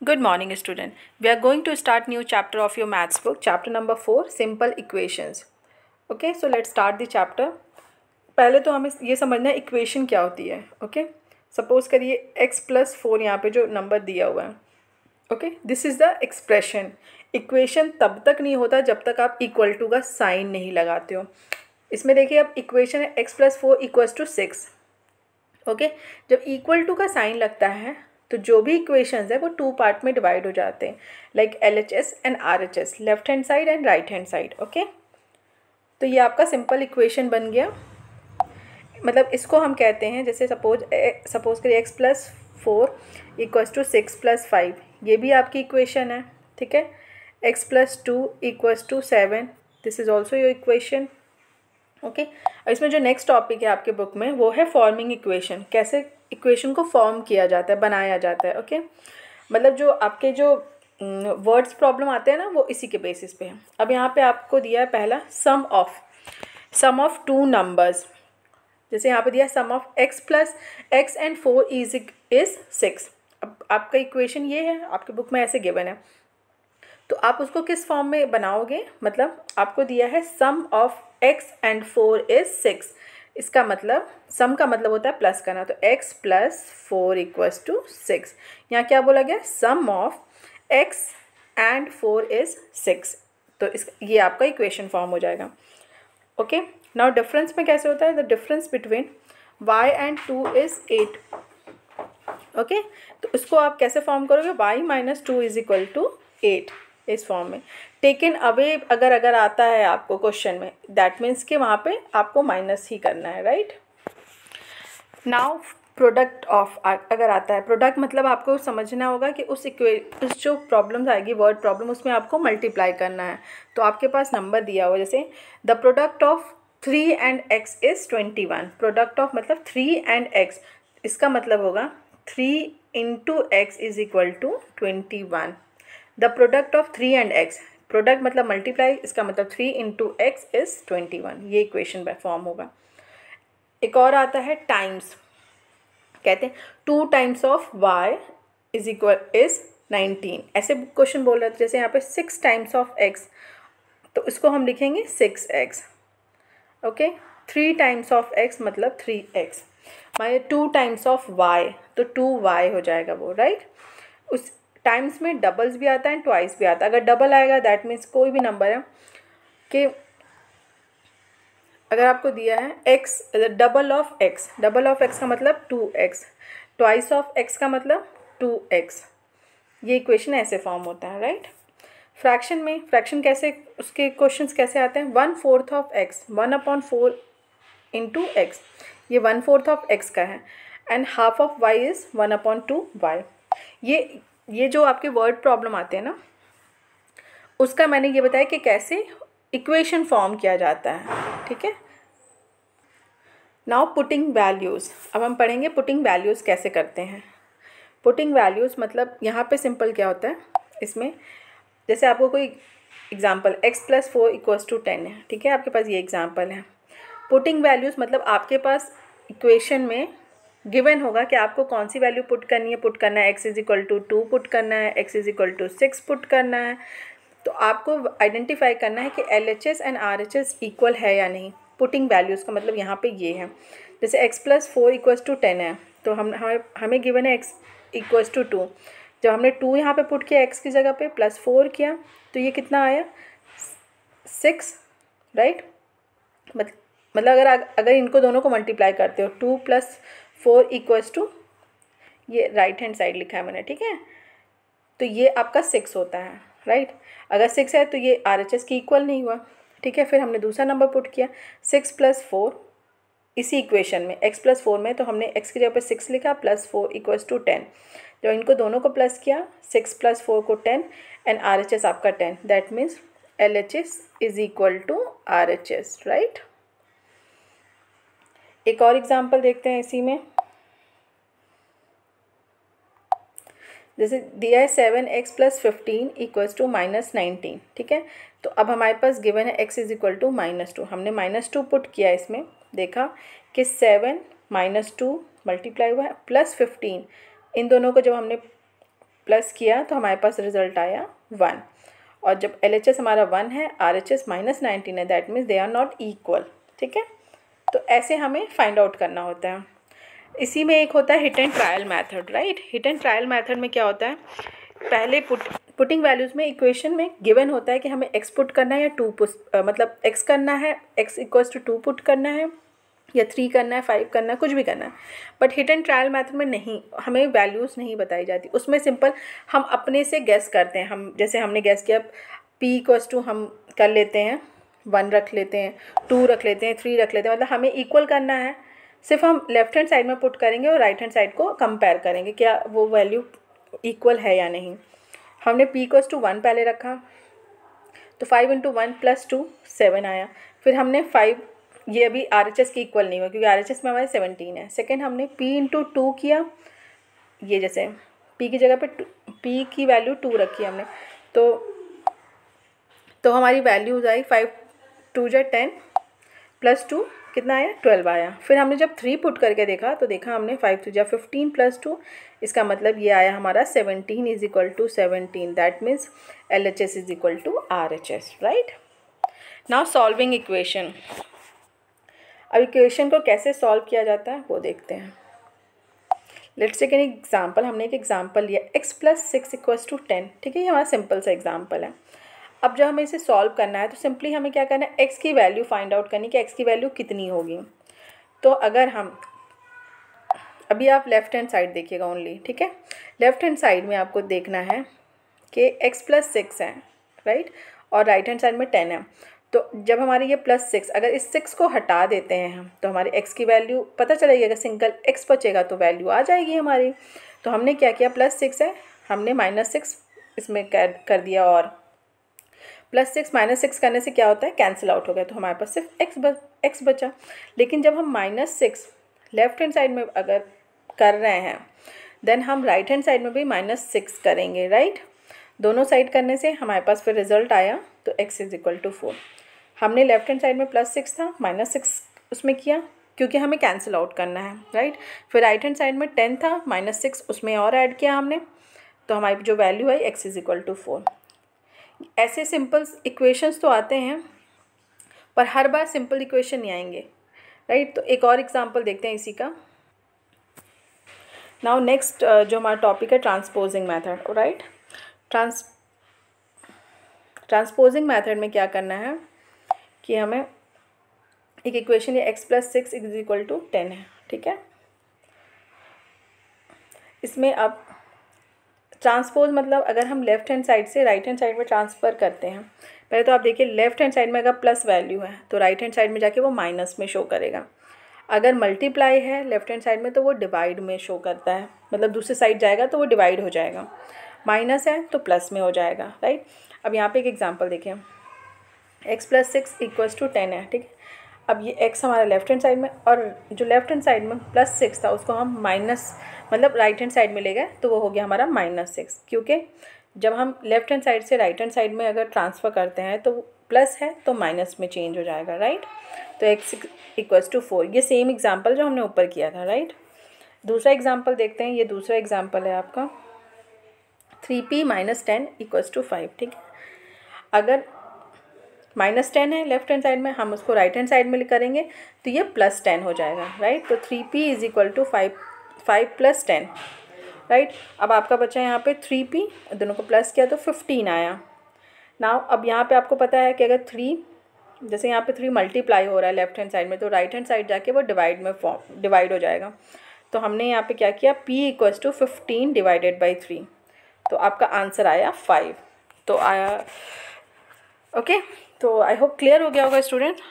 Good morning, student. We are going to start new chapter of your maths book, chapter number 4, simple equations. Okay, so let's start the chapter. पहले तो हमें ये समझना है equation क्या होती है. ओके, सपोज करिए x+4 यहाँ पे जो नंबर दिया हुआ है. Okay, this is the expression. Equation तब तक नहीं होता जब तक आप इक्वल टू का साइन नहीं लगाते हो. इसमें देखिए अब इक्वेशन है x+4 = 6. ओके, जब इक्वल टू का साइन लगता है तो जो भी इक्वेशंस है वो 2 पार्ट में डिवाइड हो जाते हैं, like LHS and RHS, left hand side and right hand side. Okay, तो ये आपका सिंपल इक्वेशन बन गया. मतलब इसको हम कहते हैं, जैसे सपोज करिए x+4 = 6+5, ये भी आपकी इक्वेशन है. ठीक है, x+2 = 7, this is also your equation. Okay, और इसमें जो नेक्स्ट टॉपिक है आपके बुक में वो है फॉर्मिंग इक्वेशन. कैसे इक्वेशन को फॉर्म किया जाता है, बनाया जाता है. ओके, मतलब जो आपके जो वर्ड्स प्रॉब्लम आते हैं ना वो इसी के बेसिस पे है. अब यहाँ पे आपको दिया है पहला सम ऑफ 2 नंबर्स. जैसे यहाँ पे दिया सम ऑफ x एंड 4 इज 6. अब आपका इक्वेशन ये है, आपके बुक में ऐसे गिवन है, तो आप उसको किस फॉर्म में बनाओगे. मतलब आपको दिया है सम ऑफ x एंड 4 इज 6. इसका मतलब सम का मतलब होता है प्लस करना, तो x+4 = 6. यहाँ क्या बोला गया, सम ऑफ x एंड 4 इज 6. तो ये आपका इक्वेशन फॉर्म हो जाएगा. ओके, नाउ डिफरेंस में कैसे होता है, the difference between y and 2 is 8. Okay, तो इसको आप कैसे फॉर्म करोगे, y - 2 = 8 इस फॉर्म में. टेकन अवे अगर आता है आपको क्वेश्चन में, दैट मीन्स कि वहाँ पे आपको माइनस ही करना है. राइट, नाउ प्रोडक्ट ऑफ अगर आता है, प्रोडक्ट मतलब आपको समझना होगा कि उस जो प्रॉब्लम्स आएगी वर्ड प्रॉब्लम, उसमें आपको मल्टीप्लाई करना है. तो आपके पास नंबर दिया हुआ, जैसे the product of 3 and x is 21. Product of मतलब 3 एंड x, इसका मतलब होगा 3 × x = 21. The product of 3 and x, product मतलब मल्टीप्लाई, इसका मतलब 3 × x इज़ 21. ये इक्वेशन फॉर्म होगा. एक और आता है टाइम्स. कहते हैं 2 टाइम्स ऑफ y इज़ 19. ऐसे क्वेश्चन बोल रहे थे, जैसे यहाँ पे 6 टाइम्स ऑफ x, तो इसको हम लिखेंगे 6x. Okay, 3 times of x मतलब 3x. माने 2 टाइम्स ऑफ y, तो 2y हो जाएगा वो. राइट, उस टाइम्स में डबल्स भी आता है, ट्वाइस भी आता है. अगर डबल आएगा दैट मीन्स कोई भी नंबर है कि अगर आपको दिया है x, डबल ऑफ x का मतलब 2x, ट्वाइस ऑफ x का मतलब 2x. ये इक्वेशन ऐसे फॉर्म होता है. राइट, फ्रैक्शन में, फ्रैक्शन कैसे, उसके क्वेश्चंस कैसे आते हैं, 1/4 ऑफ x, 1/4 × x, ये 1/4 ऑफ x का है. And half of y is 1/2y. ये जो आपके वर्ड प्रॉब्लम आते हैं ना, उसका मैंने ये बताया कि कैसे इक्वेशन फॉर्म किया जाता है. ठीक है, नाउ पुटिंग वैल्यूज़. अब हम पढ़ेंगे पुटिंग वैल्यूज़ कैसे करते हैं. पुटिंग वैल्यूज़ मतलब यहाँ पे सिंपल क्या होता है, इसमें जैसे आपको कोई एग्जांपल x+4 = 10 है. ठीक है, आपके पास ये एग्जांपल है. पुटिंग वैल्यूज़ मतलब आपके पास इक्वेशन में गिवन होगा कि आपको कौन सी वैल्यू पुट करनी है. पुट करना है x = 2 पुट करना है, x = 6 पुट करना है. तो आपको आइडेंटिफाई करना है कि LHS एंड RHS इक्वल है या नहीं. पुटिंग वैल्यूज़ का मतलब यहाँ पे ये है, जैसे x+4 = 10 है, तो हमें गिवन है x = 2. जब हमने 2 यहाँ पे पुट किया x की जगह पे, +4 किया, तो ये कितना आया, 6. राइट, मतलब अगर इनको दोनों को मल्टीप्लाई करते हो, 2 + 4 = ये राइट हैंड साइड लिखा है मैंने. ठीक है, तो ये आपका 6 होता है. राइट, अगर 6 है तो ये RHS की इक्वल नहीं हुआ. ठीक है, फिर हमने दूसरा नंबर पुट किया 6 + 4 इसी इक्वेशन में, x+4 में, तो हमने x की जगह पे 6 लिखा, +4 = 10. जब इनको दोनों को प्लस किया, 6 + 4 को 10 एंड RHS आपका 10, that means LHS = RHS. Right, एक और एग्जांपल देखते हैं इसी में. जैसे दिया है 7x + 15 = -19. ठीक है, तो अब हमारे पास गिवन है x = -2. हमने -2 पुट किया, इसमें देखा कि 7 - 2 मल्टीप्लाई हुआ है, +15. इन दोनों को जब हमने प्लस किया तो हमारे पास रिजल्ट आया 1। और जब LHS हमारा 1 है, RHS -19 है, that means they are not equal. ठीक है, तो ऐसे हमें फाइंड आउट करना होता है। इसी में एक होता है hit and trial method, right. Hit and trial method में क्या होता है, पहले पुटिंग वैल्यूज़ में इक्वेशन में गिवन होता है कि हमें x पुट करना है या 2 मतलब x करना है, x इक्वल्स टू 2 पुट करना है या 3 करना है, 5 करना है, कुछ भी करना है। But hit and trial method में नहीं, हमें वैल्यूज़ नहीं बताई जाती। उसमें सिंपल हम अपने से गैस करते हैं। हम जैसे हमने गैस किया p इक्वल्स टू हम कर लेते हैं 1 रख लेते हैं, 2 रख लेते हैं, 3 रख लेते हैं, मतलब हमें इक्वल करना है। सिर्फ हम लेफ्ट हैंड साइड में पुट करेंगे और राइट हैंड साइड को कंपेयर करेंगे क्या वो वैल्यू इक्वल है या नहीं। हमने p इक्वल्स टू 1 पहले रखा तो 5 × 1 + 2 7 आया। फिर हमने 5, ये अभी RHS के इक्वल नहीं हुआ क्योंकि RHS में हमारे 17 है। सेकेंड हमने p × 2 किया, ये जैसे p की जगह पे p की वैल्यू 2 रखी हमने, तो हमारी वैल्यूज आई 5 2 × 10 + 2 कितना आया 12 आया। फिर हमने जब 3 पुट करके देखा तो देखा हमने 5 2 × 15 + 2, इसका मतलब ये आया हमारा 17 = 17, that means LHS = RHS, right. Now solving equation. अब इक्वेशन को कैसे सॉल्व किया जाता है वो देखते हैं। Let's take an example. हमने एक एग्जाम्पल लिया x + 6 = 10। ठीक है, ये हमारा सिंपल सा एग्जाम्पल है। अब जब हमें इसे सॉल्व करना है तो सिंपली हमें क्या करना है, x की वैल्यू फाइंड आउट करनी कि x की वैल्यू कितनी होगी। तो अगर हम अभी आप लेफ़्ट हैंड साइड देखिएगा ओनली, ठीक है। लेफ़्ट हैंड साइड में आपको देखना है कि x + 6 है, राइट, और राइट हैंड साइड में 10 है। तो जब हमारे ये +6, अगर इस 6 को हटा देते हैं हम तो हमारे x की वैल्यू पता चलेगी। अगर सिंगल x बचेगा तो वैल्यू आ जाएगी हमारी। तो हमने क्या किया, +6 है, हमने -6 इसमें कर दिया, और +6 -6 करने से क्या होता है, कैंसिल आउट हो गया, तो हमारे पास सिर्फ x बचा। लेकिन जब हम -6 लेफ्ट हैंड साइड में अगर कर रहे हैं देन हम राइट हैंड साइड में भी -6 करेंगे, राइट। दोनों साइड करने से हमारे पास फिर रिजल्ट आया तो x = 4। हमने लेफ्ट हैंड साइड में +6 था, -6 उसमें किया क्योंकि हमें कैंसिल आउट करना है, राइट। फिर राइट हैंड साइड में 10 था, -6 उसमें और ऐड किया हमने, तो हमारी जो वैल्यू है x = 4। ऐसे सिंपल इक्वेशंस तो आते हैं पर हर बार सिंपल इक्वेशन नहीं आएंगे, राइट। तो एक और एग्जांपल देखते हैं इसी का। नाउ नेक्स्ट जो हमारा टॉपिक है transposing method, right. Transposing method में क्या करना है कि हमें एक इक्वेशन ये x + 6 = 10 है, ठीक है। इसमें अब ट्रांसपोज मतलब अगर हम लेफ़्ट हैंड साइड से राइट हैंड साइड में ट्रांसफ़र करते हैं, पहले तो आप देखिए लेफ़्ट हैंड साइड में अगर प्लस वैल्यू है तो राइट हैंड साइड में जाके वो माइनस में शो करेगा। अगर मल्टीप्लाई है लेफ़्ट हैंड साइड में तो वो डिवाइड में शो करता है, मतलब दूसरी साइड जाएगा तो वो डिवाइड हो जाएगा, माइनस है तो प्लस में हो जाएगा, राइट। अब यहाँ पे एक एग्जांपल देखें, x + 6 = 10 है, ठीक है। अब ये x हमारा लेफ़्ट हैंड साइड में, और जो लेफ़्ट हैंड साइड में +6 था उसको हम माइनस मतलब राइट हैंड साइड में ले गए तो वो हो गया हमारा -6, क्योंकि जब हम लेफ़्ट हैंड साइड से राइट हैंड साइड में अगर ट्रांसफ़र करते हैं तो प्लस है तो माइनस में चेंज हो जाएगा, राइट। तो x = 4, ये सेम एग्जांपल जो हमने ऊपर किया था, राइट। दूसरा एग्जांपल देखते हैं, ये दूसरा एग्जांपल है आपका 3p - 10 = 5, ठीक है। अगर -10 है लेफ्ट हैंड साइड में, हम उसको राइट हैंड साइड में करेंगे तो ये +10 हो जाएगा, राइट। तो 3p = 5 + 10, राइट। अब आपका बचा यहाँ पे 3p, दोनों को प्लस किया तो 15 आया। नाउ अब यहाँ पे आपको पता है कि अगर 3, जैसे यहाँ पे 3 मल्टीप्लाई हो रहा है लेफ्ट हैंड साइड में तो राइट हैंड साइड जाके वो डिवाइड हो जाएगा। तो हमने यहाँ पे क्या किया, p = 15 / 3, तो आपका आंसर आया 5। तो आया ओके। तो आई होप क्लियर हो गया होगा स्टूडेंट।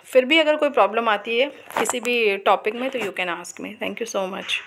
फिर भी अगर कोई प्रॉब्लम आती है किसी भी टॉपिक में तो you can ask me. Thank you so much.